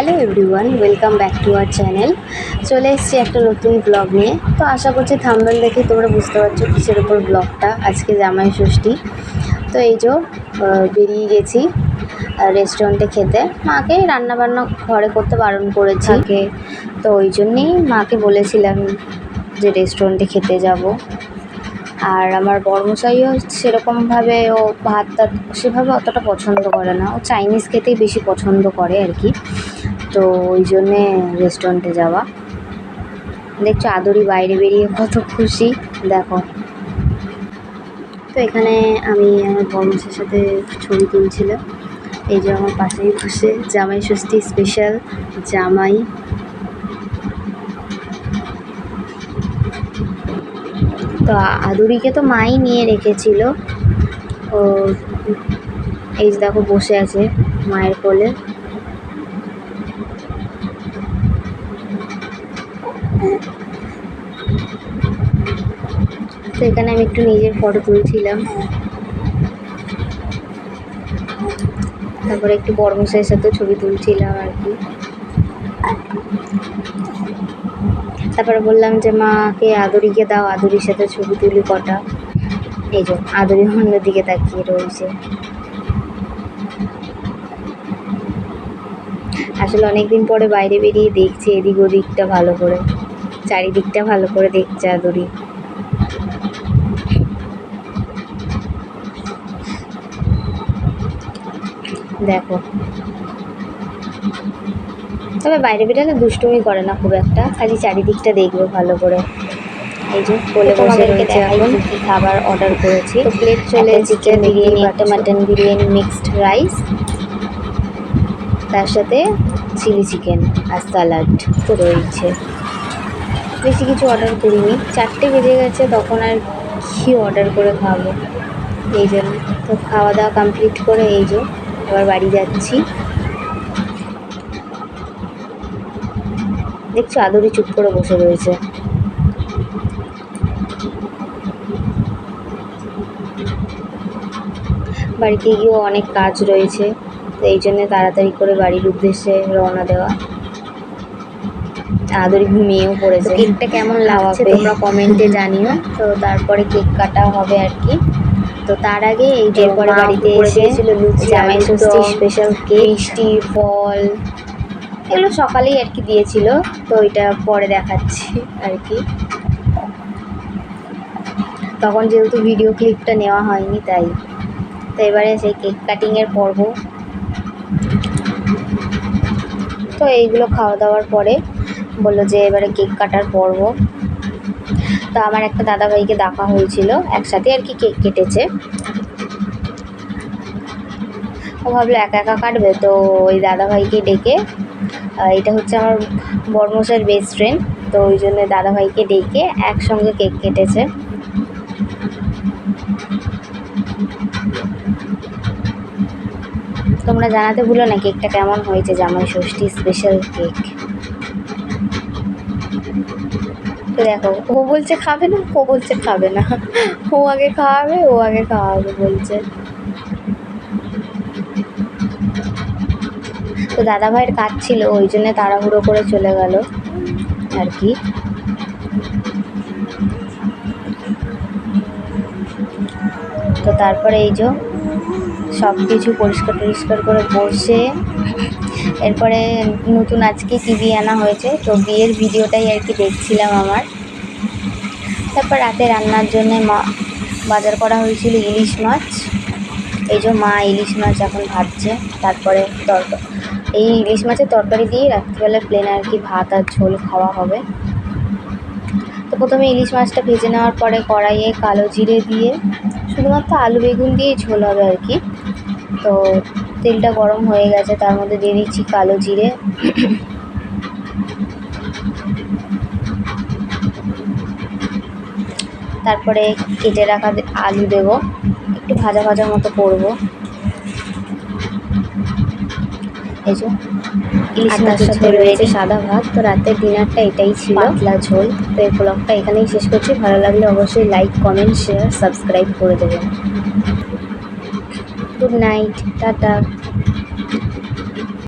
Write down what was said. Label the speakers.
Speaker 1: Hello everyone, welcome back to our channel. চলে এসেছি একটা নতুন ব্লগ নিয়ে। তো আশা করছি থাম্বনেল দেখে তোমরা বুঝতে পারছো কিসের উপর ব্লগটা। আজকে জামাই ষষ্ঠী। তো এই যে বেরিয়ে গেছি রেস্টুরেন্টে খেতে। মাকে রান্নাবান্না ঘরে করতে বারণ করেছি, তো ওই জন্যেই মাকে বলেছিলাম যে রেস্টুরেন্টে খেতে যাব। আর আমার বড়মশাইও সেরকমভাবে ও ভাত টাত সেভাবে অতটা পছন্দ করে না, ও চাইনিজ খেতেই বেশি পছন্দ করে আর কি। তো ওই জন্যে রেস্টুরেন্টে যাওয়া। দেখছো আদুরি বাইরে বেরিয়ে কত খুশি, দেখো। তো এখানে আমি আমার বড়মশাইয়ের সাথে ছবি তুলছিলাম। এই যে আমার পাশেই বসে জামাই ষষ্ঠী স্পেশাল জামাই। তো আদুরিকে তো মাই নিয়ে রেখেছিল, ও এই দেখো বসে আছে মায়ের কোলে। তো এখানে আমি একটু নিজের ফটো তুলছিলাম, তারপরে একটু বড়মশাইয়ের সাথেও ছবি তুলছিলাম আর কি। তারপরে বললাম যে মাকে আদুরিকে দাও, আদুরির সাথে ছবি তুলি কটা। এই যে আদুরি অন্যদিকে তাকিয়ে রয়েছে। আসলে অনেকদিন পরে বাইরে বেরিয়ে দেখছে এদিক ওদিকটা ভালো করে, চারিদিকটা ভালো করে দেখছে আদুরি। দেখো, তবে বাইরে বেরোলে দুষ্টুমি করে না খুব একটা, খালি চারিদিকটা দেখবে ভালো করে। এই যে বলে বসে রয়েছে। এখন কি খাবার অর্ডার করেছি, তো প্লেট চলে চিকেন বিরিয়ানি, একটা মাটন বিরিয়ানি, মিক্সড রাইস, তার সাথে চিলি চিকেন আর স্যালাড তো রয়েছে। বেশি কিছু অর্ডার করিনি, 4টে বেজে গেছে, তখন আর কি অর্ডার করে খাবো, এই জন্য। তো খাওয়া দাওয়া কমপ্লিট করে এই যে এবার বাড়ি যাচ্ছি। দেখছো আদুরি চুপ করে বসে রয়েছে। বাড়িতে গিয়েও অনেক কাজ রয়েছে, তো এই জন্য তাড়াতাড়ি করে বাড়ির উদ্দেশ্যে রওনা দেওয়া। আদুরি ঘুমিয়েও পড়েছে। কেকটা কেমন লাগছে তোমরা কমেন্টে জানিও। তো তারপরে কেক কাটা হবে আর কি। তো তার আগে এই যে পরে বাড়িতে এসেছিল লুচি, জামাই ষষ্ঠী স্পেশাল কেক, মিষ্টি, ফল, এগুলো সকালেই আর কি দিয়েছিল, তো এটা পরে দেখাচ্ছি আর কি। তখন যেহেতু ভিডিও ক্লিপটা নেওয়া হয়নি তাই। তো এবারে সেই কেক কাটিংয়ের পর্ব। তো এইগুলো খাওয়া দাওয়ার পরে বললো যে এবারে কেক কাটার পর্ব। তো আমার একটা দাদাভাইকে ডাকা হয়েছিল, একসাথে আর কি কেক কেটেছে। ও ভাবলো একা একা কাটবে, তো ওই দাদাভাইকে ডেকে, এটা হচ্ছে আমার বড়মশাইয়ের বেস্ট ফ্রেন্ড, তো ওই জন্য দাদাভাইকে ডেকে একসঙ্গে কেক কেটেছে। তোমরা জানাতে ভুলো না কেকটা কেমন হয়েছে, জামাই ষষ্ঠী স্পেশাল কেক। তো দেখো, ও বলছে খাবে না, ও বলছে খাবে না, ও আগে খাওয়াবে, ও আগে খাওয়াবে বলছে। তো দাদাভাইয়ের কাজ ছিল, ওই জন্য তাড়াহুড়ো করে চলে গেল আর কি। তো তারপরে এই যে সব কিছু পরিষ্কার টরিষ্কার করে বসে, এরপরে নতুন আজকে টিভি আনা হয়েছে, তো বিয়ের ভিডিওটাই আর কি দেখছিলাম আমার। তারপর রাতে রান্নার জন্য বাজার করা হয়েছিল ইলিশ মাছ। এই যে মা ইলিশ মাছ এখন ভাজছে, তারপরে এই ইলিশ মাছের তরকারি দিয়ে রাত্রিবেলা প্লেন আর কি ভাত আর ঝোল খাওয়া হবে। তো প্রথমে ইলিশ মাছটা ভেজে নেওয়ার পরে কড়াইয়ে কালো জিরে দিয়ে শুধুমাত্র আলু বেগুন দিয়ে ঝোল হবে আর কি। তো তেলটা গরম হয়ে গেছে, তার মধ্যে দিয়ে দিচ্ছি কালো জিরে, তারপরে কেটে রাখা আলু দেব, একটু ভাজা ভাজা মতো করব। এই যে ইলিশ মাছের সাথে রয়েছে সাদা ভাত। তো রাতের ডিনারটা এটাই ছিল, পাতলা ঝোল। তো এই ব্লগটা এখানেই শেষ করছি। ভালো লাগলে অবশ্যই লাইক, কমেন্ট, শেয়ার, সাবস্ক্রাইব করে দেবেন। Good night, tata.